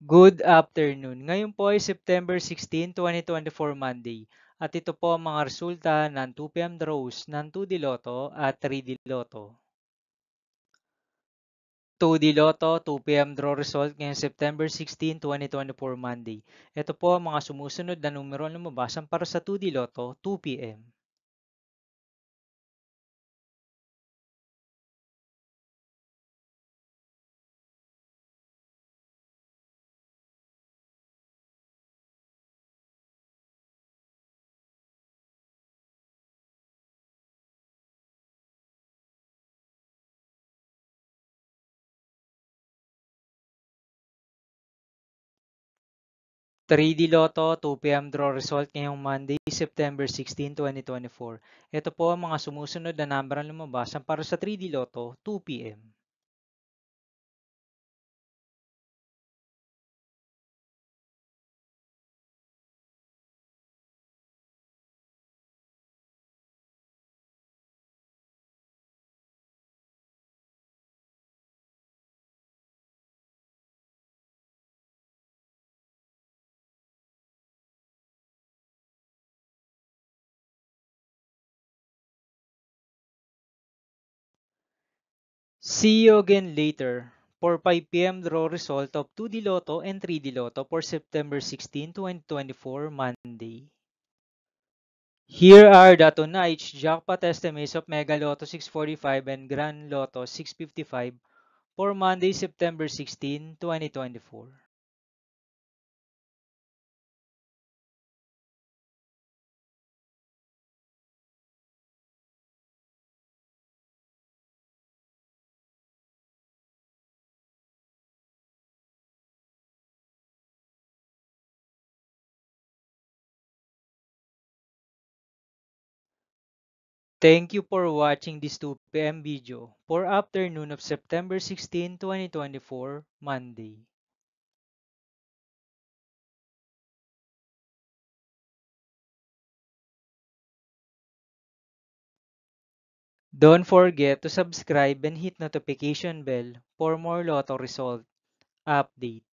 Good afternoon. Ngayon po ay September 16, 2024 Monday. At ito po ang mga resulta ng 2 PM draws ng 2D Lotto at 3D Lotto. 2D Lotto 2 PM draw result ngayong September 16, 2024 Monday. Ito po ang mga sumusunod na numero na lumabasan para sa 2D Lotto 2 PM. 3D Lotto 2 PM draw result ngayong Monday, September 16, 2024. Ito po ang mga sumusunod na number na lumabasan para sa 3D Lotto 2 PM. 'See you again later' for 5 PM draw result of 2D Lotto and 3D Lotto for September 16, 2024 Monday. Here are the tonight's jackpot estimates of Mega Lotto 645 and Grand Lotto 655 for Monday, September 16, 2024. Thank you for watching this 2 PM video for afternoon of September 16, 2024 Monday. Don't forget to subscribe and hit notification bell for more Lotto result update.